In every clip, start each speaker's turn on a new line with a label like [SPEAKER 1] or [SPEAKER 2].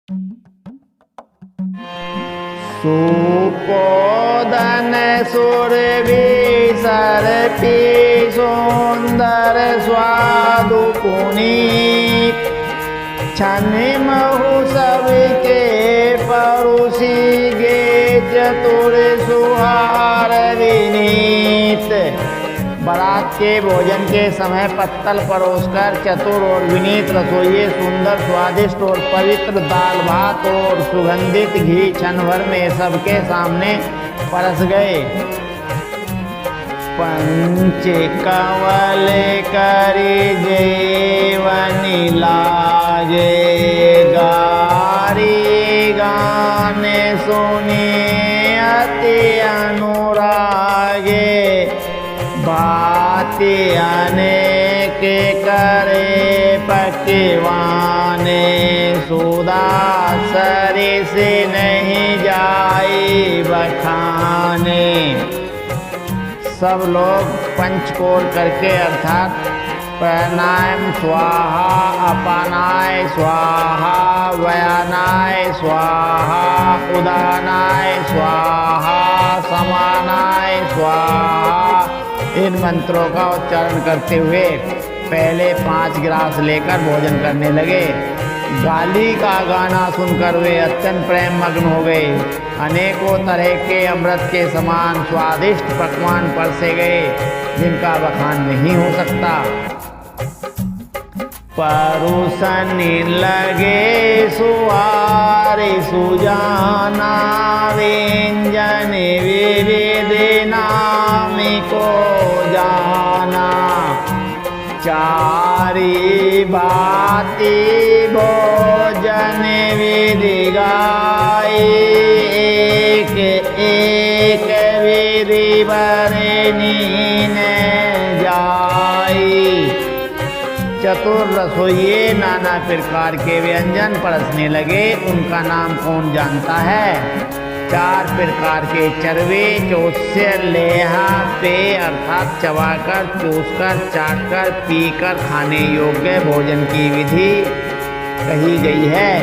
[SPEAKER 1] सुपोदन सुरभि सर्पी सुंदर स्वादु पुनीत छनिमहु सबके परुषि गे चतुर सुहार विनीत। बारात के भोजन के समय पत्तल परोसकर चतुर और विनीत रसोइये सुंदर स्वादिष्ट और पवित्र दाल भात और सुगंधित घी क्षण भर में सबके सामने परस गए। पंच कंवल करि जेवनि लागे गारी गाने सुने अति अनुरागे बाती अनेक करे पकवाने सुधा सरे से नहीं जाए बखाने। सब लोग पंचकोल करके अर्थात प्राणायाम स्वाहा अपानाय स्वाहा व्यानाय स्वाहा उदानाय स्वाहा समानाय स्वाहा इन मंत्रों का उच्चारण करते हुए पहले 5 गिलास लेकर भोजन करने लगे। गाली का गाना सुनकर वे अत्यंत प्रेम मग्न हो गए। अनेकों तरह के अमृत के समान स्वादिष्ट पकवान परसे गए जिनका बखान नहीं हो सकता। परुसनि लगे सुहारे सुजाना व्यंजन विविध नाम को जाना। चारि भांति भोजन विधि गाई एक एक विधि बरनी न जाई। चतुर रसोइये नाना प्रकार के व्यंजन परसने लगे। उनका नाम कौन जानता है? 4 प्रकार के चरवे चौस्य लेहा पे अर्थात चबाकर चूसकर चाटकर पीकर खाने योग्य भोजन की विधि कही गई है।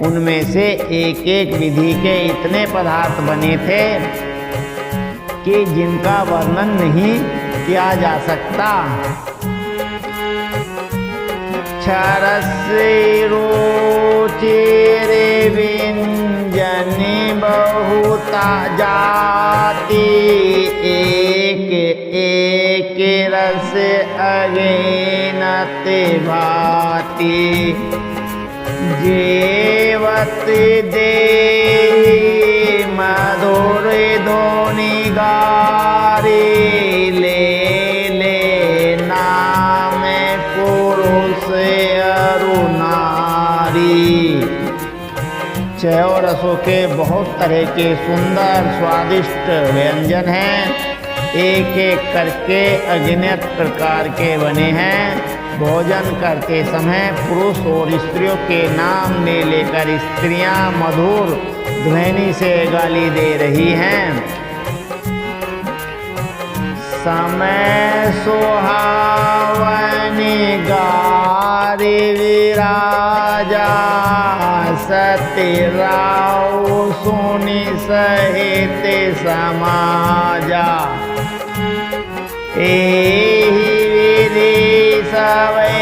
[SPEAKER 1] उनमें से एक एक विधि के इतने पदार्थ बने थे कि जिनका वर्णन नहीं किया जा सकता। क्षरस्य रुचिर व्यंजन बहुता जाति एक एक रस अगिनत भांति। जेवत देहि मधुर ध्वनि गारी ले ले नाम पुरुष अरुनारी। 6 रसों के बहुत तरह के सुंदर स्वादिष्ट व्यंजन हैं। एक एक करके अगिनत प्रकार के बने हैं। भोजन करते समय पुरुष और स्त्रियों के नाम ले लेकर स्त्रियां मधुर ध्वनि से गाली दे रही हैं। समय सुहावनी गारी विराजा सती राव सुनि सहित समाजा। एहि विधि सवै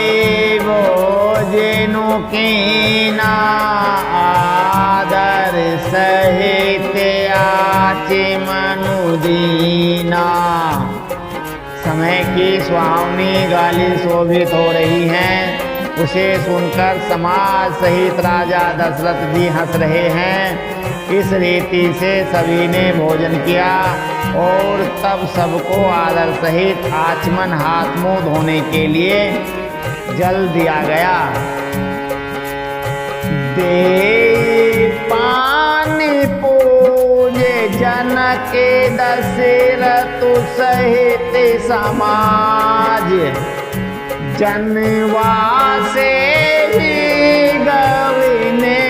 [SPEAKER 1] भोजनु कीना आदर सहित आचमनु दीना। समय की सुहावनी गाली शोभित हो रही हैं। उसे सुनकर समाज सहित राजा दशरथ जी हंस रहे हैं। इस रीति से सभी ने भोजन किया और तब सबको आदर सहित आचमन हाथ मुंह धोने के लिए जल दिया गया। दे पानी पूजे जनक दशरथ सहित समाज। जनवासे ही गविने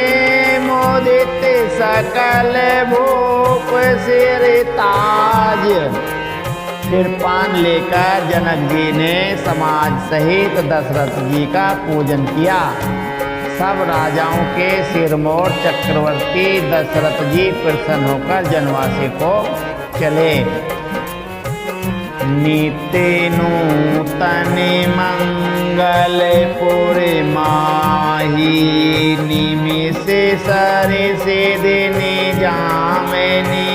[SPEAKER 1] मोदित सकल भूप सिर ताज। फिर पान लेकर जनक जी ने समाज सहित दशरथ जी का पूजन किया। सब राजाओं के सिरमौर चक्रवर्ती दशरथ जी प्रसन्न होकर जनवासी को चले। नित्य नूतन मंगल पुर माही, निमिष सरे से दिन जामनी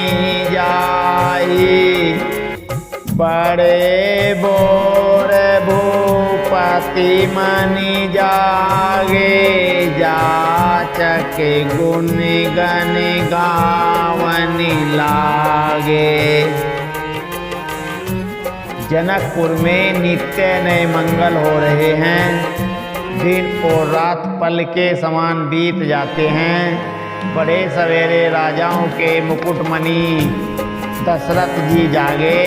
[SPEAKER 1] जाई। बड़े बोर भूपति मनि जागे, जाचक गुण गण गावन लागे। जनकपुर में नित्य नए मंगल हो रहे हैं। दिन और रात पल के समान बीत जाते हैं। बड़े सवेरे राजाओं के मुकुटमणि दशरथ जी जागे।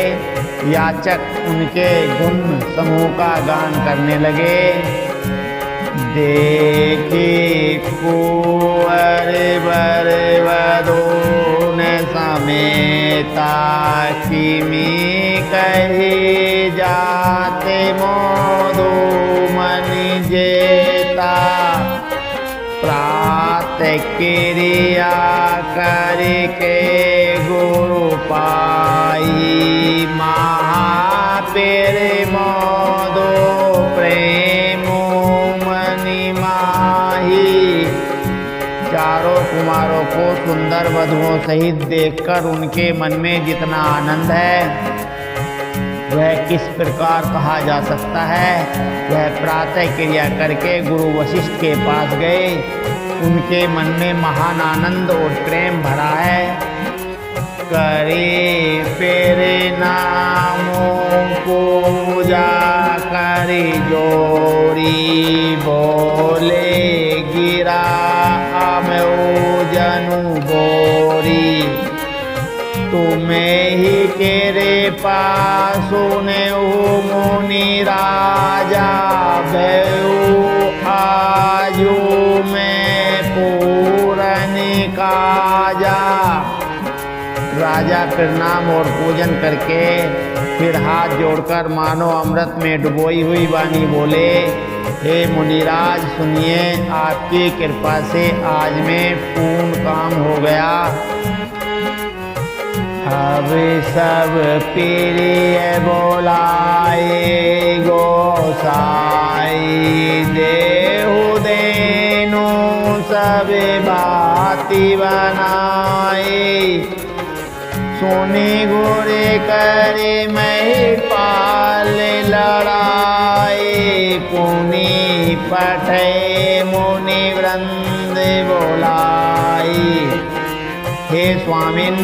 [SPEAKER 1] याचक उनके गुण समूह का गान करने लगे। देखे कुंवर वर वधून समेता, किमी कहे जाते मोदो मन जेता। प्रात क्रिया करके गुरु पाई, महापेर मोदो प्रेम मनि माही। चारों कुमारों को सुंदर वधुओं सहित देखकर उनके मन में जितना आनंद है वह किस प्रकार कहा जा सकता है। वह प्रातः क्रिया करके गुरु वशिष्ठ के पास गए। उनके मन में महान आनंद और प्रेम भरा है। करे फेरे नामों पूजा करी जोरी, बोले गिरा अमो जनु बोरी। तुम्हें ही केरे पासुने मुनि राजा, भयउ आजू में पूरन काजा। राजा प्रणाम और पूजन करके फिर हाथ जोड़कर मानो अमृत में डुबोई हुई वाणी बोले, हे मुनिराज सुनिए, आपकी कृपा से आज में पूर्ण काम हो गया। अब सब प्रिय बोलाए गोसाई, देहु देनु सब बाती बनाए। सोने गोरे करे महिपाल लड़ाए, पुनि पठे मुनि वृंद बोलाई। हे स्वामिन,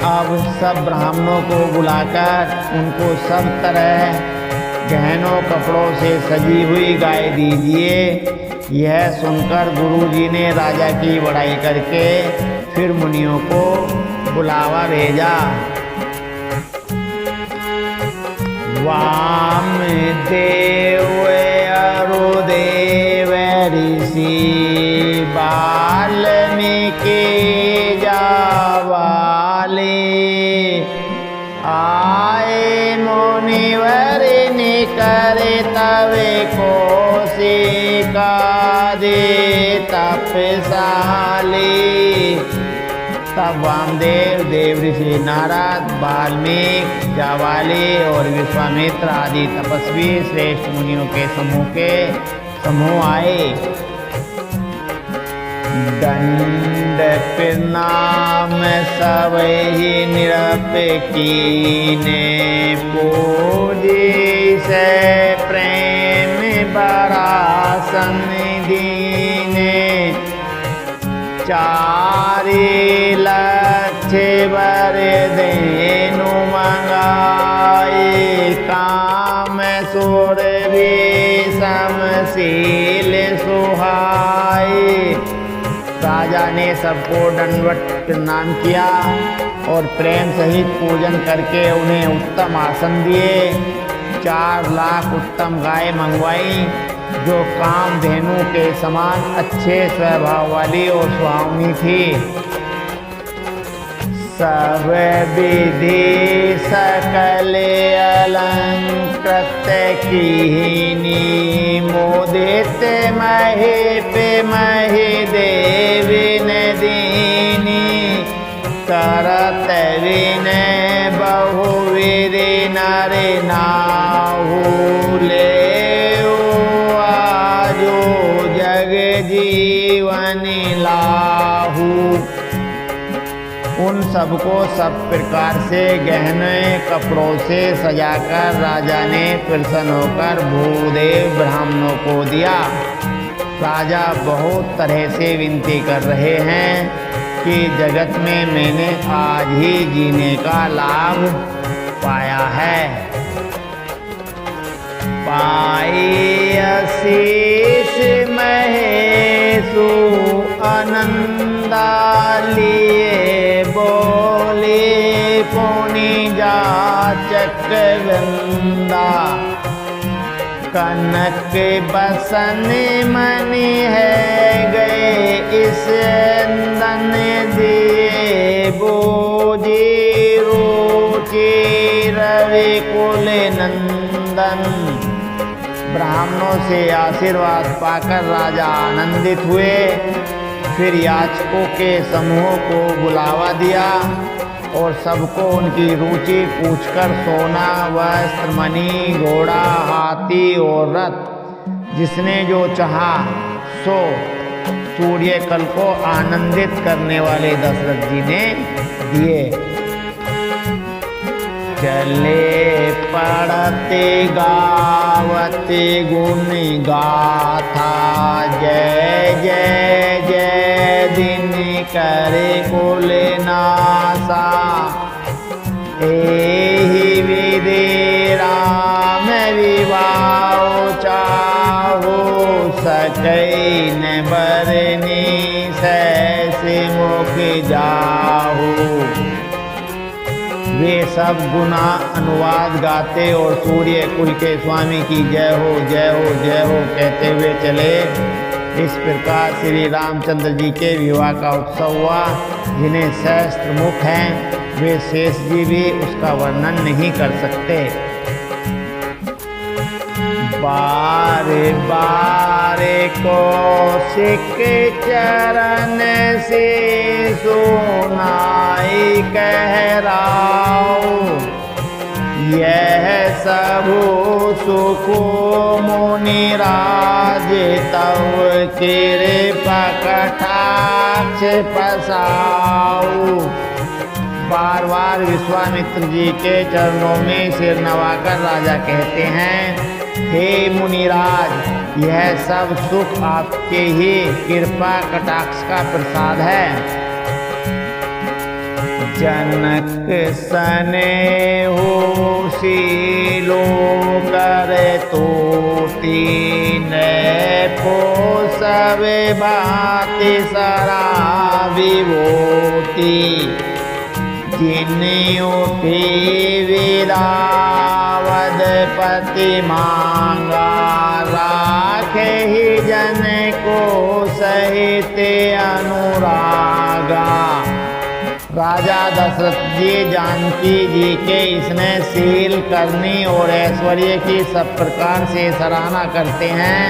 [SPEAKER 1] अब सब ब्राह्मणों को बुलाकर उनको सब तरह गहनों कपड़ों से सजी हुई गाय दीजिए। यह सुनकर गुरुजी ने राजा की बड़ाई करके फिर मुनियों को बुलावा भेजा। वाम देव अरुदेव ऋषि, वाल्मीकि जावाले। आए मुनिवर निकरे तवे कोशिका दे तपसाले। तब वामदेव, देव ऋषि नारद, वाल्मीकि, जावाले और विश्वामित्र आदि तपस्वी श्रेष्ठ मुनियों के समूह आए। दंड प्रणाम सब ही निरप कीने, पूजी से प्रेम बरासन दीने। चारि लक्ष्य वर देनु मंगाए, काम सुर भी समशील सुहाए। राजा ने सबको दंडवत प्रणाम किया और प्रेम सहित पूजन करके उन्हें उत्तम आसन दिए। 4 लाख उत्तम गाय मंगवाई जो कामधेनु के समान अच्छे स्वभाव वाली और सुहावनी थी। सब विधि सकल अलंकृत कीनी मोदित महीप मही देविन दीनी करत विनय बहुविधि नर नाहु ले आजो जग जीवन लाहू। उन सबको सब प्रकार से गहने कपड़ों से सजाकर राजा ने प्रसन्न होकर भूदेव ब्राह्मणों को दिया। राजा बहुत तरह से विनती कर रहे हैं कि जगत में मैंने आज ही जीने का लाभ पाया है। पाई आशीष महेशु आनंदा लिए बोले पुनि जाचक वृंदा कनक बसन मणि है गए इस अंदन दिए बोझी रुचि रवि कुल नंदन। ब्राह्मणों से आशीर्वाद पाकर राजा आनंदित हुए। फिर याचकों के समूह को बुलावा दिया और सबको उनकी रुचि पूछकर सोना वस्त्र मणि घोड़ा हाथी और रथ जिसने जो चाहा सो सूर्य कल को आनंदित करने वाले दशरथ जी ने दिए। चले पढ़ते गावते गुण गाथा जय जय जय दिन करे कुल नासा। एहि विधि राम विवाह चाहो सकई न बरनी सैसे मुख जाहू। वे सब गुना अनुवाद गाते और सूर्य कुल के स्वामी की जय हो जय हो जय हो कहते हुए चले। इस प्रकार श्री रामचंद्र जी के विवाह का उत्सव हुआ। जिन्हें सहस्त्र मुख हैं वे शेष जी भी उसका वर्णन नहीं कर सकते। बारे बारे कौशिक चरण से सुनाई कहराओ यह सबु सुख मुनि राज तव कृपा कटाक्ष पसाऊ। बार बार विश्वामित्र जी के चरणों में सिर नवाकर राजा कहते हैं, हे मुनिराज यह सब सुख आपके ही कृपा कटाक्ष का प्रसाद है। जनक सने हो शीलो कर तो तीन पो सब भाति सरा विभूति जिन्हें उठी विदावद पति मांगा राखे ही जन को सहित अनुरागा। राजा दशरथ जी जानकी जी के इसने शील करनी और ऐश्वर्य की सब प्रकार से सराहना करते हैं।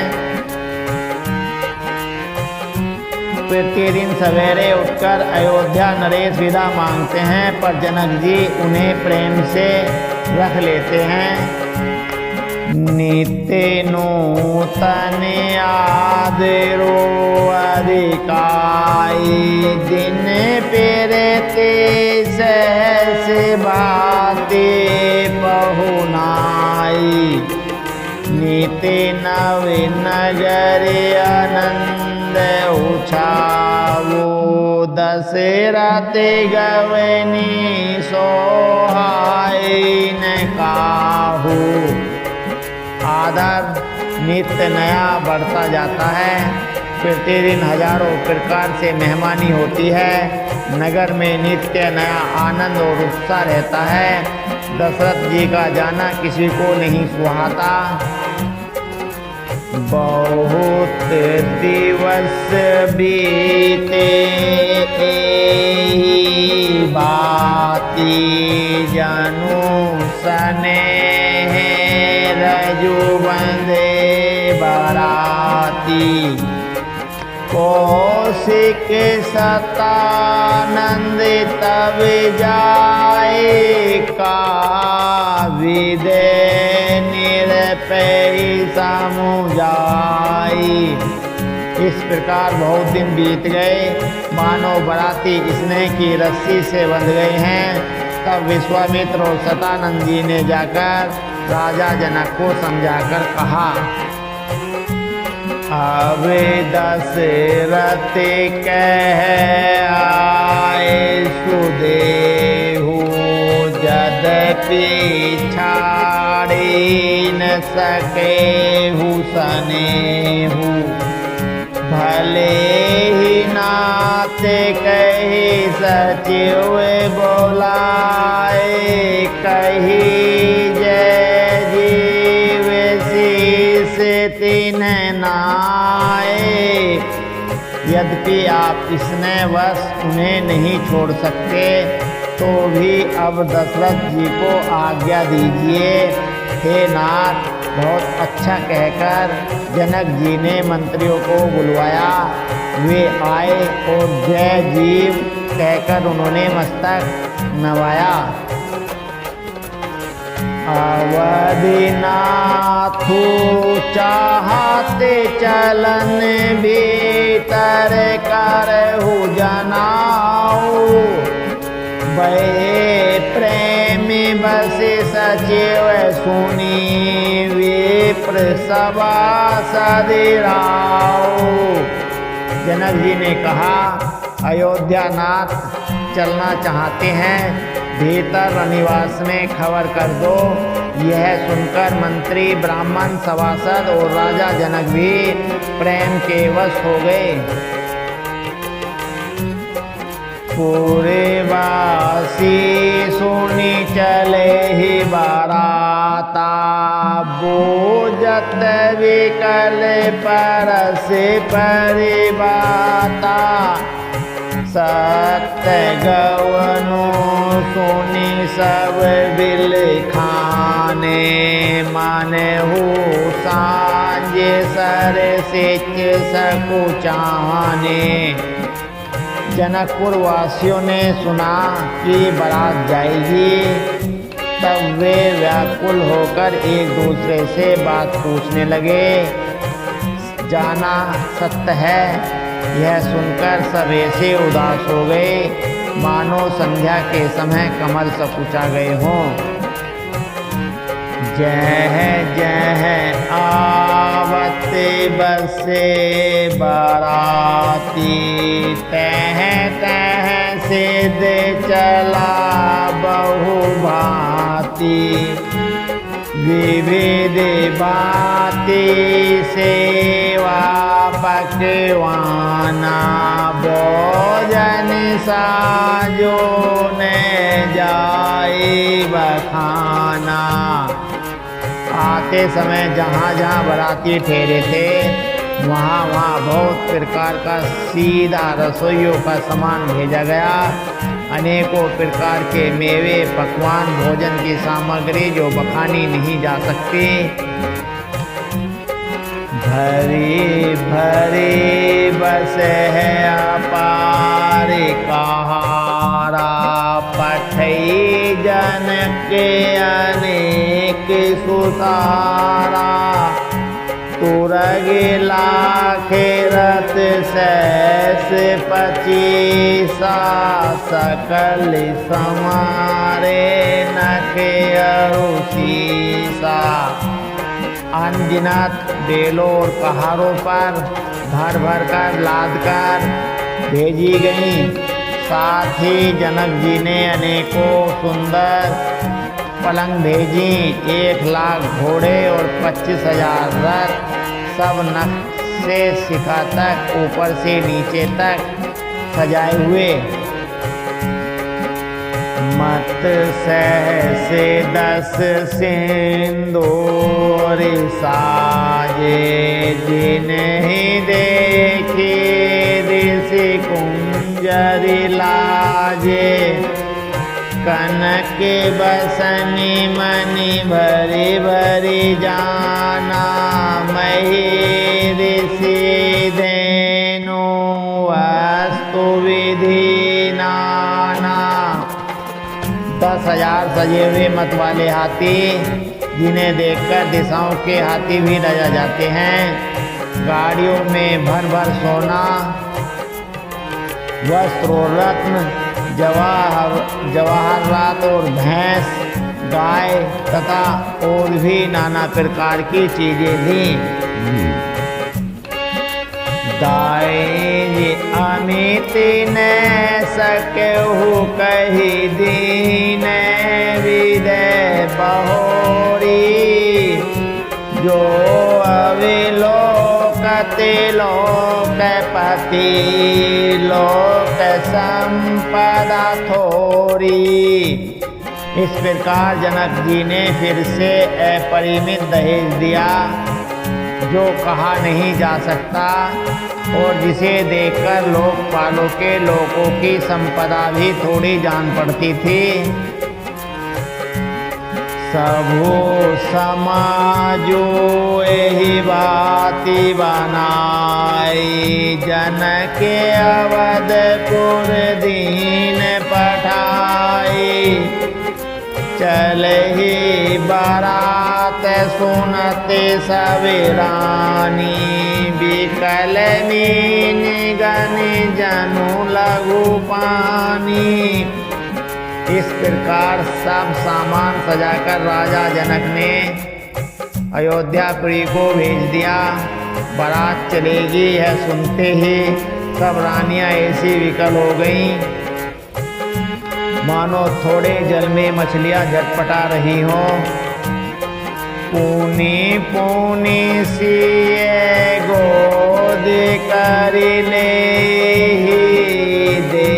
[SPEAKER 1] प्रतिदिन सवेरे उठकर अयोध्या नरेश विदा मांगते हैं पर जनक जी उन्हें प्रेम से रख लेते हैं। नित्य नूतन आदरो अधिकाई दिन पेरते सहस बाते पहुनाई। नित्य नव नगर आनंद उछावो दशरथ गवनी सोहाय न काहू। आदर नित्य नया बढ़ता जाता है। प्रतिदिन हजारों प्रकार से मेहमानी होती है। नगर में नित्य नया आनंद और उत्साह रहता है। दशरथ जी का जाना किसी को नहीं सुहाता। बहुत दिवस बीते बार कौशिक सतानंद तब जाए काविदे निरपै समुझाई। इस प्रकार बहुत दिन बीत गए, मानो बराती स्नेह की रस्सी से बंध गए हैं। तब विश्वामित्र और सतानंद जी ने जाकर राजा जनक को समझाकर कहा, अब दशरथ कह आए सुदेहु, यद्यपि छाड़ी न सकेहु सनेहु। भले ही नाते कही सचिव बोलाए, कही जय जीव शीस तिन नाए। यद्यपि आप स्नेहवश उन्हें नहीं छोड़ सकते, तो भी अब दशरथ जी को आज्ञा दीजिए। हे नाथ, बहुत अच्छा कहकर जनक जी ने मंत्रियों को बुलवाया। वे आए और जय जीव कहकर उन्होंने मस्तक नवाया। अवधिनाथु चाहते चलन भीतर करहु जनाऊ, बहे प्रेमी बस सचिव सुनी विप्र सभा सदिराऊ। जनक जी ने कहा, अयोध्या नाथ चलना चाहते हैं, भीतर निवास में खबर कर दो। यह सुनकर मंत्री, ब्राह्मण, सभासद और राजा जनक भी प्रेम के वश हो गए। पूरे वासी सुनी चले ही बाराता, बोझत विकल परस परिबाता। सत्य गवनो सुनी सब बिल खाने, माने हो सांझ सर सिच सकुचाने। जनकपुर वासियों ने सुना कि बारात जाएगी, तब वे व्याकुल होकर एक दूसरे से बात पूछने लगे। जाना सत्य है, यह सुनकर सब ऐसे उदास हो गए, मानो संध्या के समय कमल सकुचा गए हों। जह जह आवत बसे बाराती, तह तह सिद्ध चला बहु भांति। विविध भांति सेवा पकवाना, भोजन साजो ने जाए बखाना। आते समय जहाँ जहाँ बाराती ठहरे थे, वहाँ वहाँ बहुत प्रकार का सीधा रसोइयों का सामान भेजा गया। अनेकों प्रकार के मेवे, पकवान, भोजन की सामग्री जो बखानी नहीं जा सकती। भरी भरी बस है अपार कहारा, पठई जनक अनेक सुतारा। तुरग लाख रथ सहस पचीसा, सकल समारे नख अरुसीसा। अनगिनत बेलों और पहाड़ों पर भर भर कर लाद कर भेजी गई। साथ ही जनक जी ने अनेकों सुंदर पलंग भेजी। 1,00,000 घोड़े और 25,000 रथ, सब नख से शिखा तक, ऊपर से नीचे तक सजाए हुए। मत सहसे 10 सिंदूर साजे, जिन्हीं देखे ऋषि कुंजरी लाजे। कनक बसनी मणि भरी भरी जाना, मही ऋषि धेनु 10,000 सजे हुए मत वाले हाथी, जिन्हें देखकर दिशाओं के हाथी भी डर जाते हैं। गाड़ियों में भर भर सोना, वस्त्र और रत्न, जवाहरात और भैंस, गाय तथा और भी नाना प्रकार की चीजें दी। दाएं अमित ने सकहु कही दीन विदय बहोरी, जो अविलोकते लोकपति लोक संपदा थोरी। इस प्रकार जनक जी ने फिर से अपरिमित दहेज दिया, जो कहा नहीं जा सकता और जिसे देखकर लोकपालों के लोगों की संपदा भी थोड़ी जान पड़ती थी। सबो समाजो यही बाती बनाई, जनक अवधपुर दीन पठाई। चलहि बारात सुनते सवेरानी, बिकल मीन गन जनु लघु पानी। इस प्रकार सब सामान सजाकर राजा जनक ने अयोध्यापुरी को भेज दिया। बारात चलेगी है सुनते ही सब रानियां ऐसी विकल हो गईं, मानो थोड़े जल में मछलियां झटपटा रही हो। पूनी पूनी सिए गोद कर ले दे,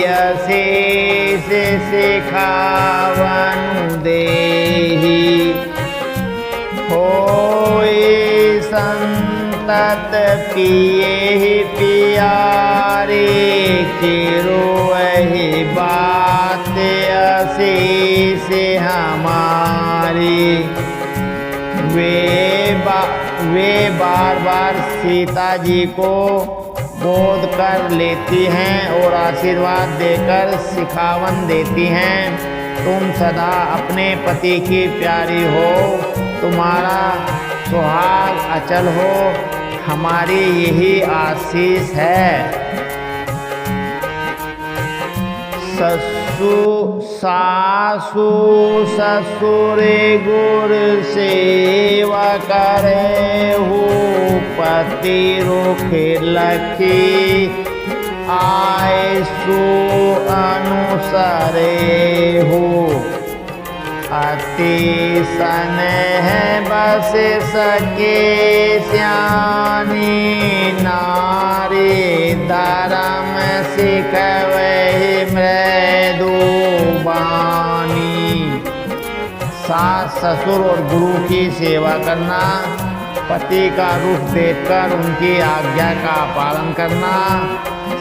[SPEAKER 1] अशेष सिखावन देहि। होई संतत पिए पियारे, चिरोहि बात अशेष हमारी। वे बार बार सीता जी को गोद कर लेती हैं और आशीर्वाद देकर सिखावन देती हैं। तुम सदा अपने पति की प्यारी हो, तुम्हारा सुहाग अचल हो, हमारी यही आशीष है। सासु ससुर गुर सेवा करे हो, पति रुख लखी आय सु अनुसरे हो। अति स्नेह बस सके श्यानी, नारी धर्म सिखवहि मृदु बानी। सास ससुर और गुरु की सेवा करना, पति का रुख देखकर उनकी आज्ञा का पालन करना।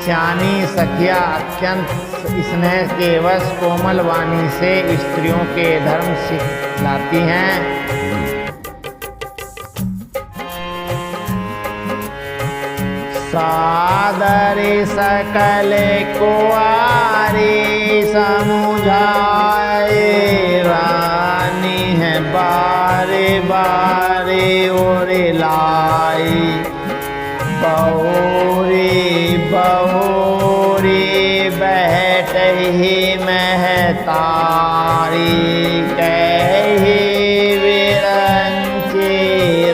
[SPEAKER 1] श्यानी सखिया अत्यंत स्नेह के वश कोमल वाणी से स्त्रियों के धर्म सिखलाती हैं। सादर सकल को आरी समुझाए, रानी है बारे बारे और लाई। बहुरी बहुरी बैठ ही महतारी, कही विरंची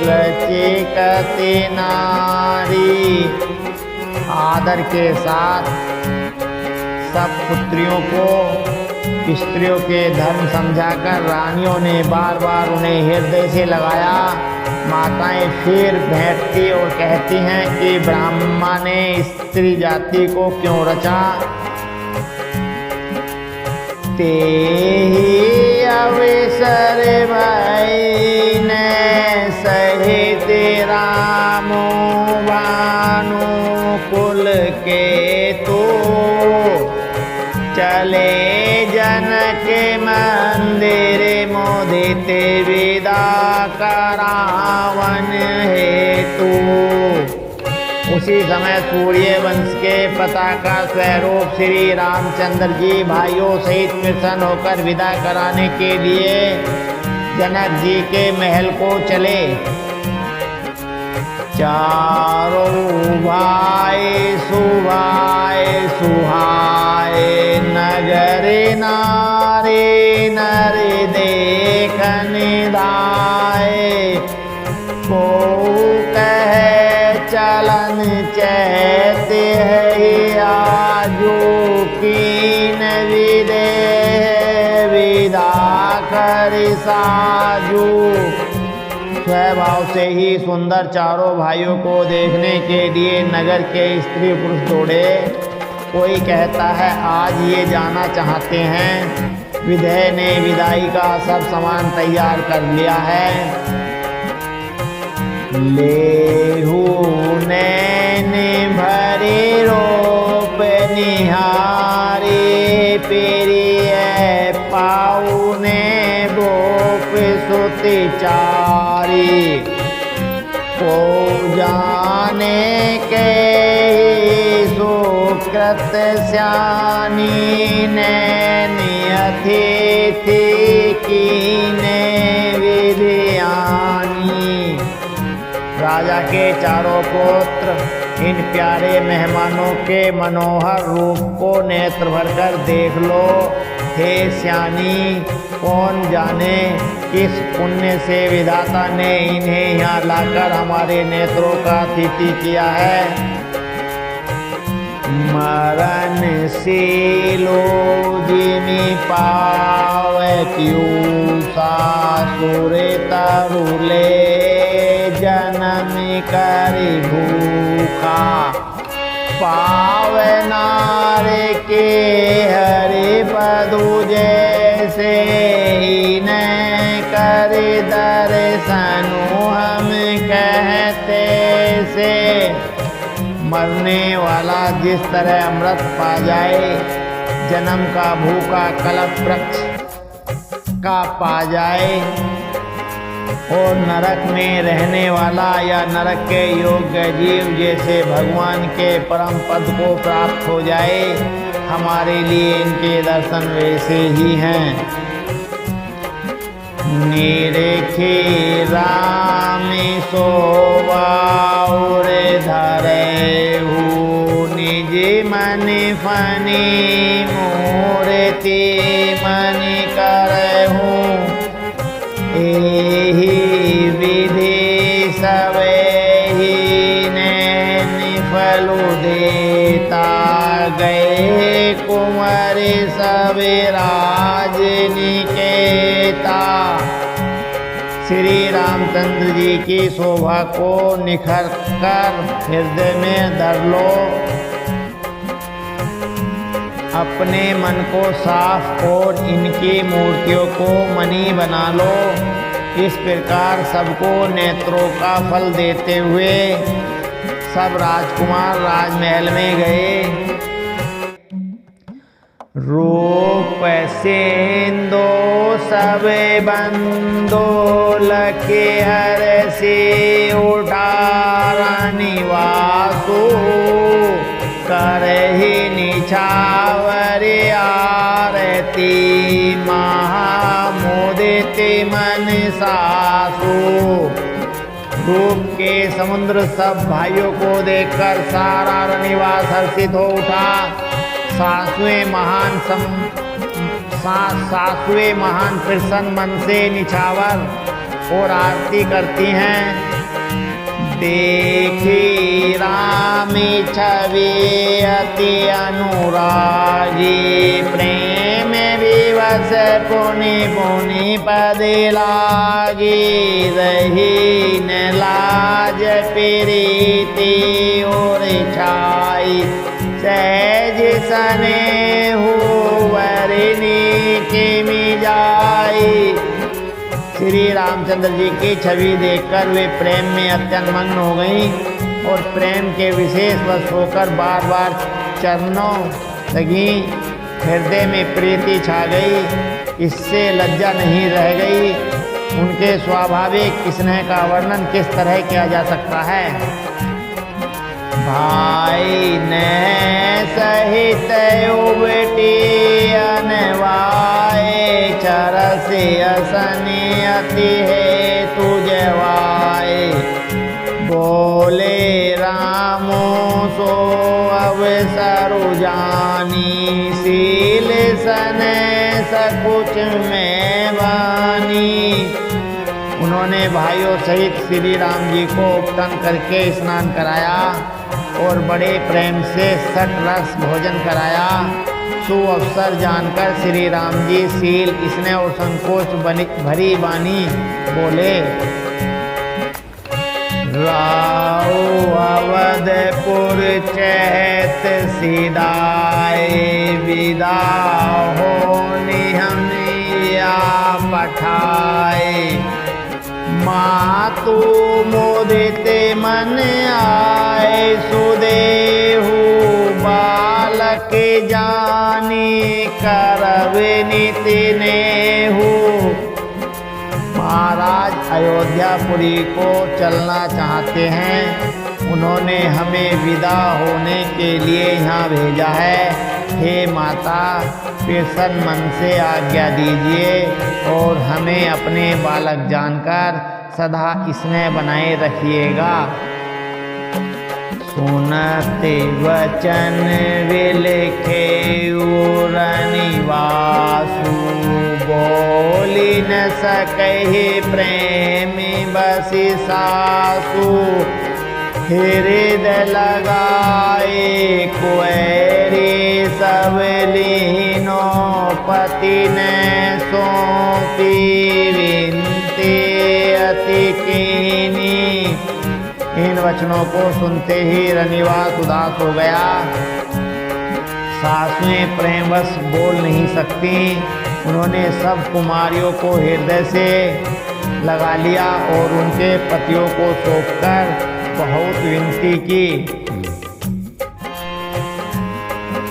[SPEAKER 1] रचिकति नारी। आदर के साथ सब पुत्रियों को स्त्रियों के धर्म समझाकर रानियों ने बार बार उन्हें हृदय से लगाया। माताएं फिर बैठती और कहती हैं कि ब्रह्मा ने स्त्री जाति को क्यों रचा। ते ही अवसर भई ने सहित रामो भानु कुल के तो, चले जनक मंदिर मोदित विदा करावन हेतु। उस इसी समय सूर्य वंश के पताका स्वरूप श्री रामचंद्र जी भाइयों सहित प्रसन्न होकर विदा कराने के लिए जनक जी के महल को चले। चारों भाई सुभाए सुहाए नगर नारी नर देखन धाए। को कहे चलन चैते है आजू कीन विदे विदा कर साजू। स्वभाव से ही सुंदर चारों भाइयों को देखने के लिए नगर के स्त्री पुरुष दौड़े। कोई कहता है आज ये जाना चाहते हैं। विधेय ने विदाई का सब सामान तैयार कर लिया है। लेहू नैन भरे रोप निहारे प्रिय पाऊने गोप सुति चारी। को जाने के सुकृत श्यानी नैनी अतिथि कीने विधियानी। राजा के चारों पुत्र इन प्यारे मेहमानों के मनोहर रूप को नेत्र भरकर देख लो। हे श्यानी, कौन जाने किस पुण्य से विधाता ने इन्हें यहाँ लाकर हमारे नेत्रों का अतिथि किया है। मरण शीलो जिमि पावे क्यों सासुरे तरुले जन्म करि भूखा। पावे नारे के हरि पदु जैसे न कर दर्शनु हम कहते से। मरने वाला जिस तरह अमृत पा जाए, जन्म का भूखा कल्प वृक्ष का पा जाए, और नरक में रहने वाला या नरक के योग्य जीव जैसे भगवान के परम पद को प्राप्त हो जाए, हमारे लिए इनके दर्शन वैसे ही हैं। निरेखे राम सोबाउर धरे हूँ निज मन फनी मूर्ति मन करहूँ। एहि विधि सवे ही निफलु देता गए कुंवर सवे राज निकेता। श्री रामचंद्र जी की शोभा को निखर कर हृदय में धर लो। अपने मन को साफ और इनकी मूर्तियों को मणि बना लो। इस प्रकार सबको नेत्रों का फल देते हुए सब राजकुमार राजमहल में गए। रूप सेंदो सब बंदो लखे हर से उठारा निवासो। करहि निछावर आरती महामोदित मन सासु। रूप के समुद्र सब भाइयों को देखकर सारा रनिवास हर्षित हो उठा। सासुएं महान प्रसन्न मन से निछावर और आरती करती हैं। देखी रामी छवि अति अनुरागी। प्रेम विवश पुनि पुनि पद लागी। रही न लाज प्रीति और छाई। सहज सने हो वरनी के मिजाई। श्री रामचंद्र जी की छवि देखकर वे प्रेम में अत्यंत मग्न हो गईं और प्रेम के विशेष वश होकर बार बार चरणों लगी। हृदय में प्रीति छा गई, इससे लज्जा नहीं रह गई। उनके स्वाभाविक स्नेह का वर्णन किस तरह किया जा सकता है। भाई ने सहित उबटी अनवाए चरसी असनी अति है तुझवाए। बोले रामो सो अवसरु जानी सील सने सकुच में बानी। उन्होंने भाइयों सहित श्री राम जी को उपटन करके स्नान कराया और बड़े प्रेम से सठ रस भोजन कराया। सुअवसर जानकर श्री राम जी सील स्नेह और संकोच भरी वाणी बोले, राव अवधपुर चैत सीधाए विदा हो निहमिया पठाए। मातु मोदित मन आए सुदेहु बालक जानी करवे नीति नेहु। महाराज अयोध्यापुरी को चलना चाहते हैं, उन्होंने हमें विदा होने के लिए यहाँ भेजा है। हे माता, प्रसन्न मन से आज्ञा दीजिए और हमें अपने बालक जानकर सदा स्नेह बनाए रखिएगा। सुनते वचन विलखे निवासु बोली न सकहि प्रेमी बसी सासु। हृदय लगाए कुएरी सब लीनो पति ने सौंपी विनती अति कीनी। इन वचनों को सुनते ही रनिवास उदास हो गया। सासुएं प्रेमवश बोल नहीं सकती। उन्होंने सब कुमारियों को हृदय से लगा लिया और उनके पतियों को सौंपकर बहुत विनती की।